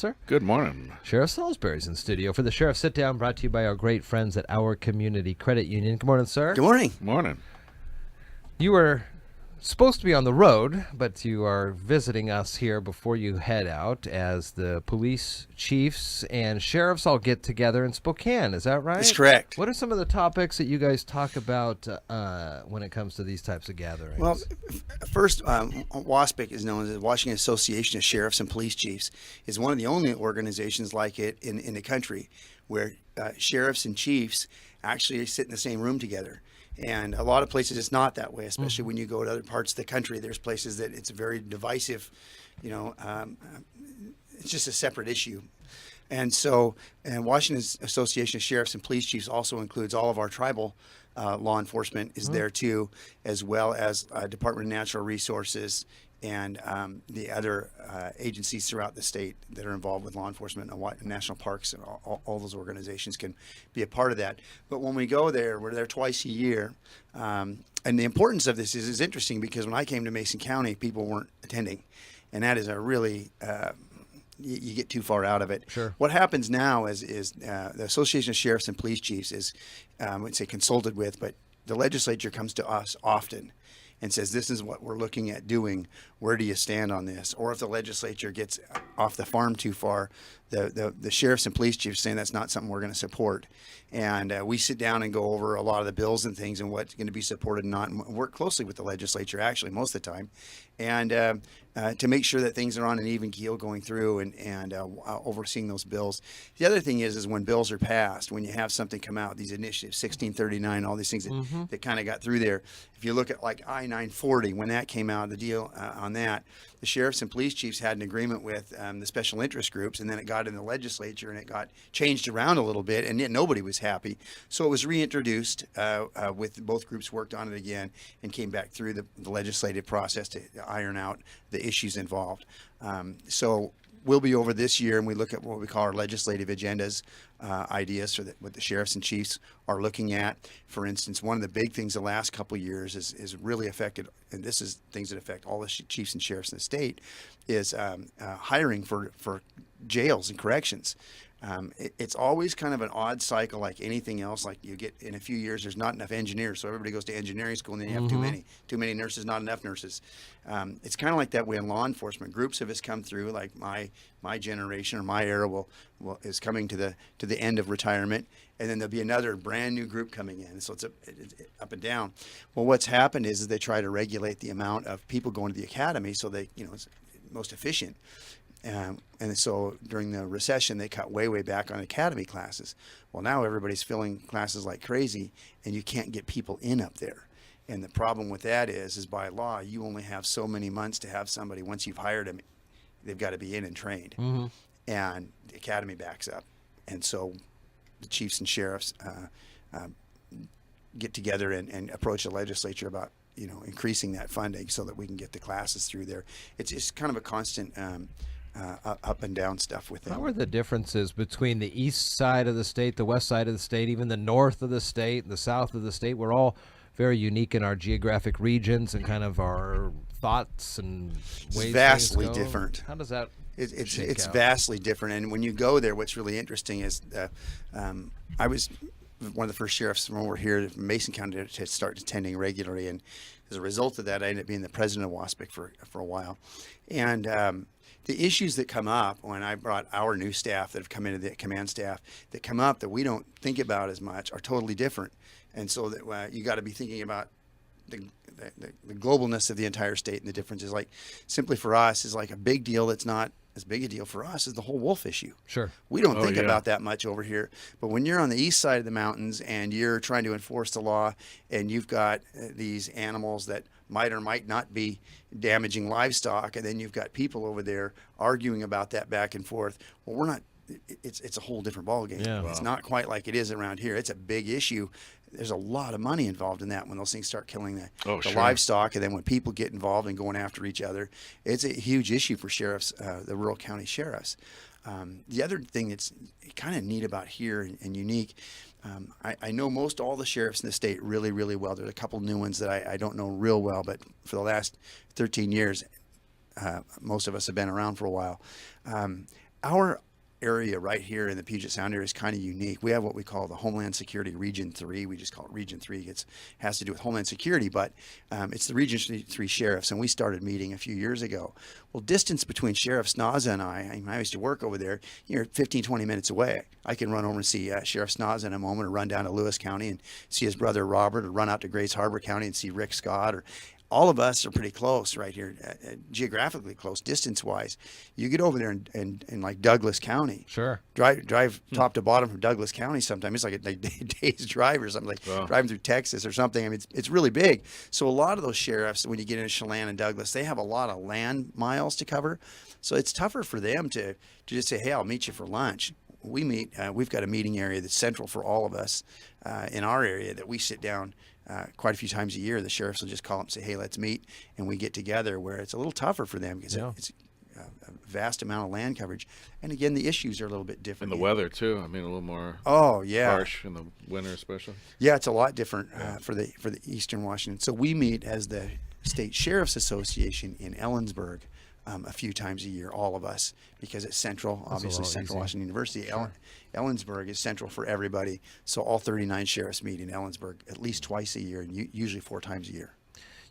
sir? Good morning. Sheriff Salisbury's in studio for the Sheriff Sit Down, brought to you by our great friends at Our Community Credit Union. Good morning, sir. Good morning. Morning. You were supposed to be on the road, but you are visiting us here before you head out as the police chiefs and sheriffs all get together in Spokane. Is that right? That's correct. What are some of the topics that you guys talk about when it comes to these types of gatherings? Well, first, WASPC is known as the Washington Association of Sheriffs and Police Chiefs. Is one of the only organizations like it in the country where sheriffs and chiefs actually sit in the same room together. And a lot of places it's not that way, especially when you go to other parts of the country. There's places that it's very divisive, it's just a separate issue. And so, and Washington's Association of Sheriffs and Police Chiefs also includes all of our tribal law enforcement is there too, as well as Department of Natural Resources and the other agencies throughout the state that are involved with law enforcement and national parks, and all those organizations can be a part of that. But when we go there, we're there twice a year. And the importance of this is interesting because when I came to Mason County, people weren't attending. And that is a really, you get too far out of it. Sure. What happens now is the Association of Sheriffs and Police Chiefs is, I would say consulted with, but the legislature comes to us often and says, this is what we're looking at doing. Where do you stand on this? Or if the legislature gets off the farm too far, the sheriffs and police chiefs saying that's not something we're going to support. And we sit down and go over a lot of the bills and things and what's going to be supported and not, and work closely with the legislature actually most of the time. And to make sure that things are on an even keel going through and overseeing those bills. The other thing is when bills are passed, when you have something come out, these initiatives, 1639, all these things that kind of got through there. If you look at like I-940, when that came out, the deal on that, the sheriffs and police chiefs had an agreement with the special interest groups, and then it got in the legislature and it got changed around a little bit, and yet nobody was happy. So it was reintroduced with both groups worked on it again and came back through the legislative process to iron out the issues involved. So we'll be over this year and we look at what we call our legislative agendas, ideas for what the sheriffs and chiefs are looking at. For instance, one of the big things the last couple of years is really affected, and this is things that affect all the chiefs and sheriffs in the state, is hiring for jails and corrections. It's always kind of an odd cycle like anything else. Like you get in a few years, there's not enough engineers, so everybody goes to engineering school, and then you have too many nurses, not enough nurses. It's kind of like that way in law enforcement. Groups of us come through, like my generation or my era is coming to the end of retirement, and then there'll be another brand new group coming in. So it's up and down. Well, what's happened is they try to regulate the amount of people going to the academy so they, it's most efficient. And so during the recession, they cut way back on academy classes. Well, now everybody's filling classes like crazy, and you can't get people in up there. And the problem with that is by law, you only have so many months to have somebody. Once you've hired them, they've got to be in and trained. And the academy backs up. And so the chiefs and sheriffs get together and approach the legislature about increasing that funding so that we can get the classes through there. It's kind of a constant up and down stuff with them. How are the differences between the east side of the state, the west side of the state, even the north of the state, the south of the state? We're all very unique in our geographic regions and kind of our thoughts and ways. It's vastly things go. different. How does that? It's vastly different. And when you go there, what's really interesting is I was one of the first sheriffs from over here from Mason County to start attending regularly, and as a result of that, I ended up being the president of WASPC for a while. And the issues that come up when I brought our new staff that have come into the command staff that come up that we don't think about as much are totally different. And so that you got to be thinking about the globalness of the entire state, and the differences. Like simply for us is like a big deal that's not as big a deal for us is the whole wolf issue. Sure. We don't think about that much over here. But when you're on the east side of the mountains and you're trying to enforce the law and you've got these animals that might or might not be damaging livestock, and then you've got people over there arguing about that back and forth, well, we're not, it's a whole different ballgame. Yeah. It's not quite like it is around here. It's a big issue. There's a lot of money involved in that when those things start killing the livestock, and then when people get involved in going after each other, it's a huge issue for sheriffs, the rural county sheriffs. The other thing that's kind of neat about here and unique, I know most all the sheriffs in the state really, really well. There's a couple new ones that I don't know real well, but for the last 13 years, most of us have been around for a while. our area right here in the Puget Sound area is kind of unique. We have what we call the Homeland Security Region 3. We just call it Region 3. It has to do with Homeland Security, but it's the Region 3 sheriffs, and we started meeting a few years ago. Well, distance between Sheriff Snaza and I used to work over there, 15, 20 minutes away. I can run over and see Sheriff Snaza in a moment, or run down to Lewis County and see his brother Robert, or run out to Grace Harbor County and see Rick Scott, or all of us are pretty close right here, geographically close, distance-wise. You get over there in like Douglas County. Sure. Drive top to bottom from Douglas County sometime. It's like a day's drive or something, like driving through Texas or something. I mean, it's really big. So a lot of those sheriffs, when you get into Chelan and Douglas, they have a lot of land miles to cover. So it's tougher for them to just say, hey, I'll meet you for lunch. We meet, we've got a meeting area that's central for all of us in our area that we sit down quite a few times a year. The sheriffs will just call up and say, hey, let's meet, and we get together, where it's a little tougher for them because it's a vast amount of land coverage. And again, the issues are a little bit different. And the weather too. I mean, a little more harsh in the winter especially. Yeah, it's a lot different for the Eastern Washington. So we meet as the State Sheriff's Association in Ellensburg a few times a year, all of us, because it's central, obviously Central Washington University. Sure. Ellensburg is central for everybody. So all 39 sheriffs meet in Ellensburg at least twice a year, and usually 4 times a year.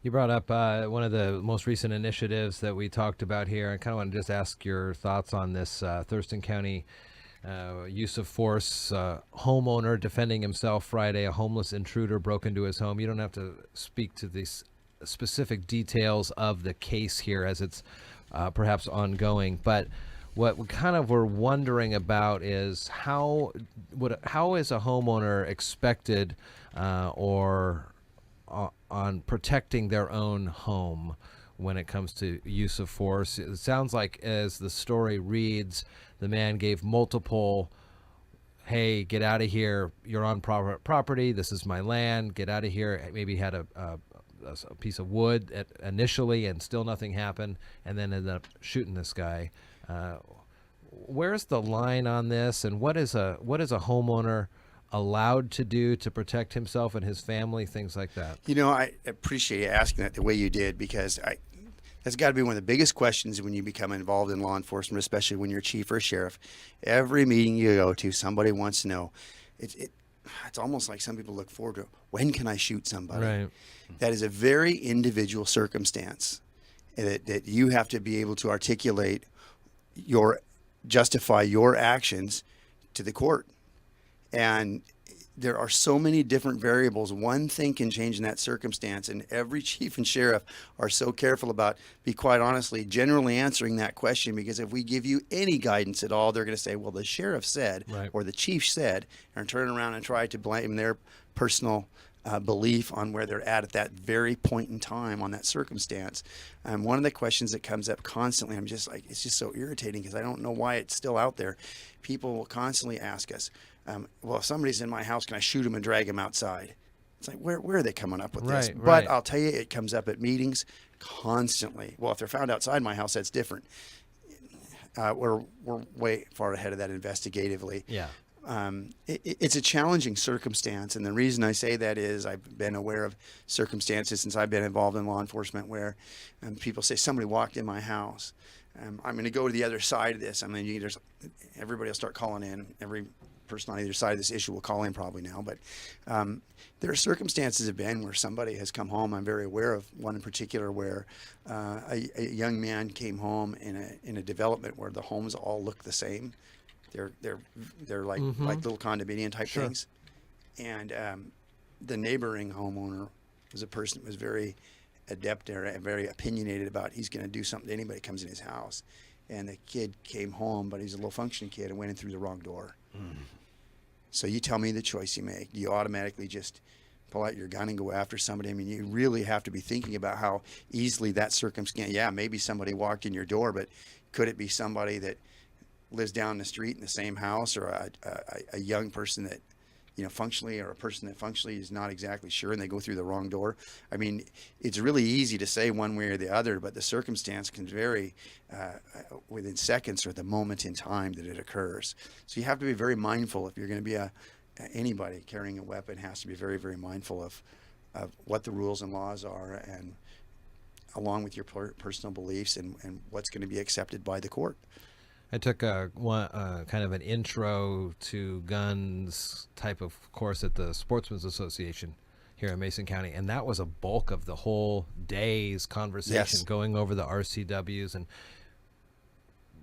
You brought up one of the most recent initiatives that we talked about here. I kind of want to just ask your thoughts on this Thurston County use of force. Homeowner defending himself Friday. A homeless intruder broke into his home. You don't have to speak to these specific details of the case here, as it's perhaps ongoing, but what we kind of were wondering about is how is a homeowner expected on protecting their own home when it comes to use of force? It sounds like, as the story reads, the man gave multiple, hey, get out of here, you're on property, this is my land, get out of here. Maybe had a piece of wood initially, and still nothing happened, and then ended up shooting this guy. Where's the line on this, and what is a homeowner allowed to do to protect himself and his family, things like that? I appreciate you asking that the way you did, because that's got to be one of the biggest questions when you become involved in law enforcement, especially when you're a chief or a sheriff. Every meeting you go to, somebody wants to know. It's almost like some people look forward to, when can I shoot somebody? Right. That is a very individual circumstance that you have to be able to articulate, justify your actions to the court. And there are so many different variables. One thing can change in that circumstance, and every chief and sheriff are so careful about, be quite honestly, generally answering that question, because if we give you any guidance at all, they're going to say, well, the sheriff said, right, or the chief said, and turn around and try to blame their personal belief on where they're at that very point in time on that circumstance. One of the questions that comes up constantly, I'm just like, it's just so irritating, because I don't know why it's still out there. People will constantly ask us, well, if somebody's in my house, can I shoot him and drag him outside? It's like, where are they coming up with this? Right. But I'll tell you, it comes up at meetings constantly. Well, if they're found outside my house, that's different. We're way far ahead of that investigatively. Yeah. It's a challenging circumstance, and the reason I say that is I've been aware of circumstances since I've been involved in law enforcement where people say, somebody walked in my house. I'm going to go to the other side of this. I mean, everybody will start calling in. Every person on either side of this issue will call in probably now, but there are circumstances have been where somebody has come home. I'm very aware of one in particular where a young man came home in a development where the homes all look the same. They're like little condominium type things, and the neighboring homeowner was a person that was very adept or very opinionated about he's going to do something to anybody that comes in his house. And the kid came home, but he's a low functioning kid, and went in through the wrong door. So you tell me the choice you make. Do you automatically just pull out your gun and go after somebody? I mean, you really have to be thinking about how easily that circumstance, yeah, maybe somebody walked in your door, but could it be somebody that lives down the street in the same house, or a young person that, functionally, or a person that functionally is not exactly sure, and they go through the wrong door? I mean, it's really easy to say one way or the other, but the circumstance can vary within seconds or the moment in time that it occurs. So you have to be very mindful. If you're going to be anybody carrying a weapon, has to be very, very mindful of what the rules and laws are, and along with your personal beliefs and what's going to be accepted by the court. I took a kind of an intro to guns type of course at the Sportsmen's Association here in Mason County, and that was a bulk of the whole day's conversation, Yes. going over the RCWs and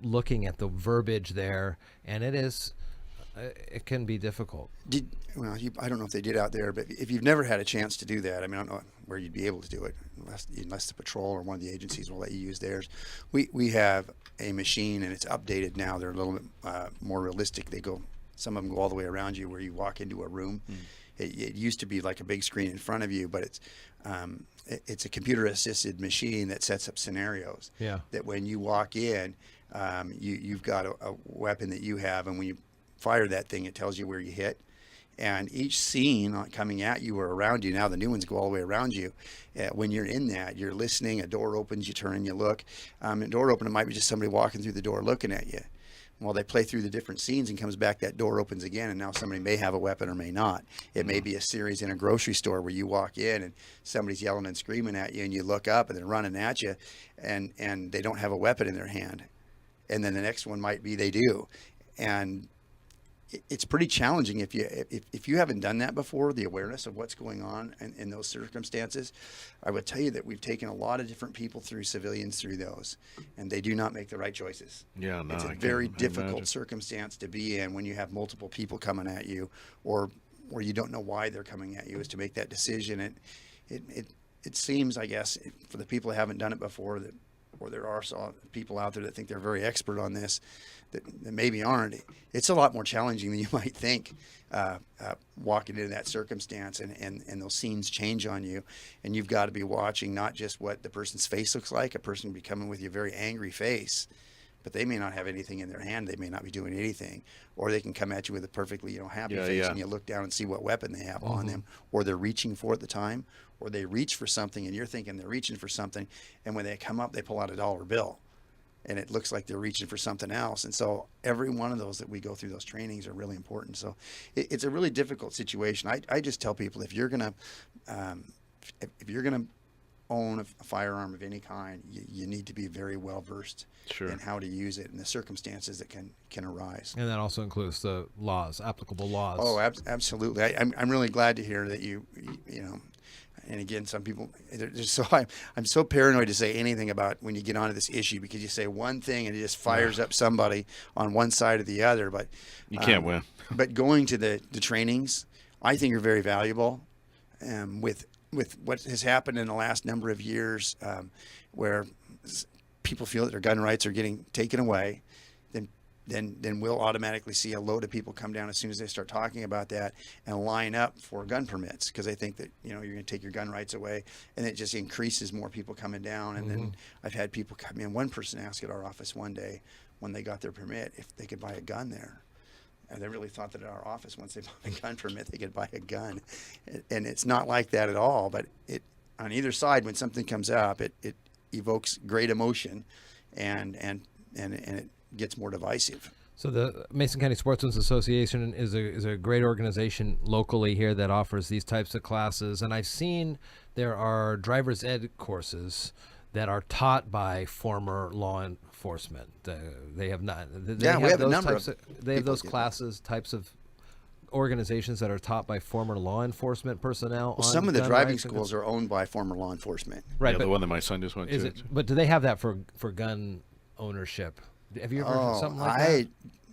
looking at the verbiage there, and it can be difficult. I don't know if they did out there, but if you've never had a chance to do that, I mean, I don't know where you'd be able to do it unless the patrol or one of the agencies will let you use theirs. We have a machine, and it's updated now. They're a little bit more realistic. Some of them go all the way around you where you walk into a room. It used to be like a big screen in front of you, but it's a computer-assisted machine that sets up scenarios. Yeah. That when you walk in, you've got a weapon that you have, and when you fire that thing, it tells you where you hit. And each scene coming at you or around you, now the new ones go all the way around you. When you're in that, you're listening, a door opens, you turn and you look. A door open, it might be just somebody walking through the door looking at you. Well, they play through the different scenes and comes back, that door opens again, and now somebody may have a weapon or may not. It may be a series in a grocery store where you walk in and somebody's yelling and screaming at you, and you look up and they're running at you, and they don't have a weapon in their hand. And then the next one might be they do. And it's pretty challenging if you haven't done that before, the awareness of what's going on in those circumstances. I would tell you that we've taken a lot of different people civilians through those, and they do not make the right choices. Yeah, no, it's a very difficult circumstance to be in when you have multiple people coming at you, or you don't know why they're coming at you, is to make that decision. It seems, I guess, for the people who haven't done it before, or there are people out there that think they're very expert on this, that maybe aren't. It's a lot more challenging than you might think, walking into that circumstance, and those scenes change on you, and you've got to be watching not just what the person's face looks like. A person can be coming with a very angry face, but they may not have anything in their hand. They may not be doing anything, or they can come at you with a perfectly happy face, and you look down and see what weapon they have on them, or they're reaching for at the time, or they reach for something and you're thinking they're reaching for something, and when they come up, they pull out a dollar bill, and it looks like they're reaching for something else. And so every one of those that we go through, those trainings, are really important. So it's a really difficult situation. I just tell people, if you're gonna own a firearm of any kind, you need to be very well versed in how to use it and the circumstances that can arise. And that also includes the laws, applicable laws. Oh, absolutely. I'm really glad to hear that you know. And again, some people, I'm so paranoid to say anything about when you get onto this issue, because you say one thing and it just fires up somebody on one side or the other. But you can't win. But going to the trainings, I think, are very valuable. With what has happened in the last number of years, where people feel that their gun rights are getting taken away, then we'll automatically see a load of people come down as soon as they start talking about that and line up for gun permits, because they think that you're going to take your gun rights away, and it just increases more people coming down. And then I've had people come in. One person asked at our office one day, when they got their permit, if they could buy a gun there. And they really thought that at our office, once they bought a gun permit, they could buy a gun. And it's not like that at all. But on either side, when something comes up, it evokes great emotion, and it gets more divisive. So the Mason County Sportsmen's Association is a great organization locally here that offers these types of classes. And I've seen there are driver's ed courses that are taught by former law enforcement. They have not. We have a number of. They have those classes, types of organizations that are taught by former law enforcement personnel. Well, some of the driving schools are owned by former law enforcement. Right, the one that my son just went to. But do they have that for gun ownership? Have you ever heard of something like that?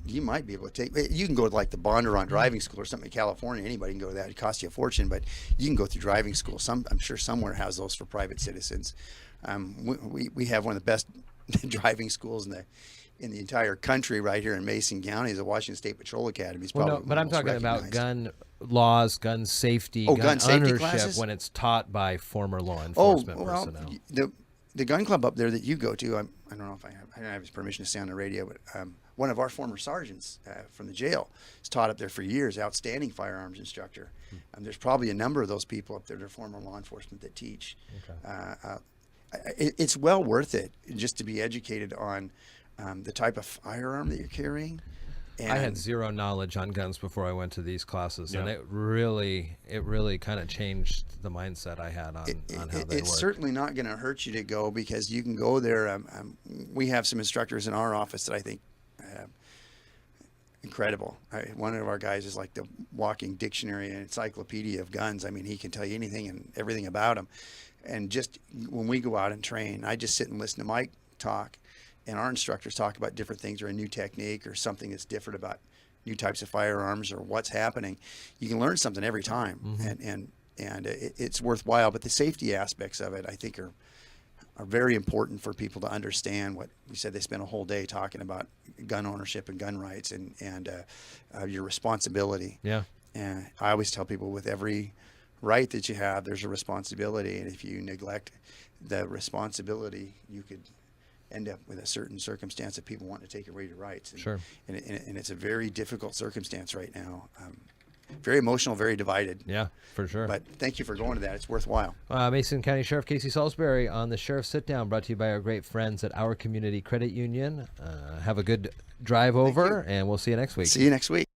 You might be able to take. You can go to like the Bondurant driving school or something in California. Anybody can go to that. It costs you a fortune, but you can go through driving school. I'm sure somewhere has those for private citizens. We have one of the best driving schools in the entire country right here in Mason County. Is the Washington State Patrol Academy. But I'm talking about gun laws, gun safety, gun safety ownership classes? When it's taught by former law enforcement personnel. The gun club up there that you go to, I don't know if I don't have his permission to say on the radio, but one of our former sergeants from the jail has taught up there for years, outstanding firearms instructor. There's probably a number of those people up there that are former law enforcement that teach. Okay. It's well worth it just to be educated on the type of firearm that you're carrying. And I had zero knowledge on guns before I went to these classes, and it really kind of changed the mindset I had on how they work. It's certainly not going to hurt you to go, because you can go there. We have some instructors in our office that I think incredible. One of our guys is like the walking dictionary and encyclopedia of guns. I mean, he can tell you anything and everything about them. And just when we go out and train, I just sit and listen to Mike talk, and our instructors talk about different things or a new technique or something that's different about new types of firearms or what's happening. You can learn something every time, and it's worthwhile. But the safety aspects of it, I think, are very important for people to understand. What we said, they spent a whole day talking about gun ownership and gun rights and your responsibility. Yeah. And I always tell people, with every right that you have, there's a responsibility, and if you neglect the responsibility, you could end up with a certain circumstance that people want to take away your rights. And, Sure. And it's a very difficult circumstance right now. Very emotional, very divided. Yeah, for sure. But thank you for going to that. It's worthwhile. Mason County Sheriff Casey Salisbury on the Sheriff's Sit Down, brought to you by our great friends at Our Community Credit Union. Have a good drive over, and we'll see you next week. See you next week.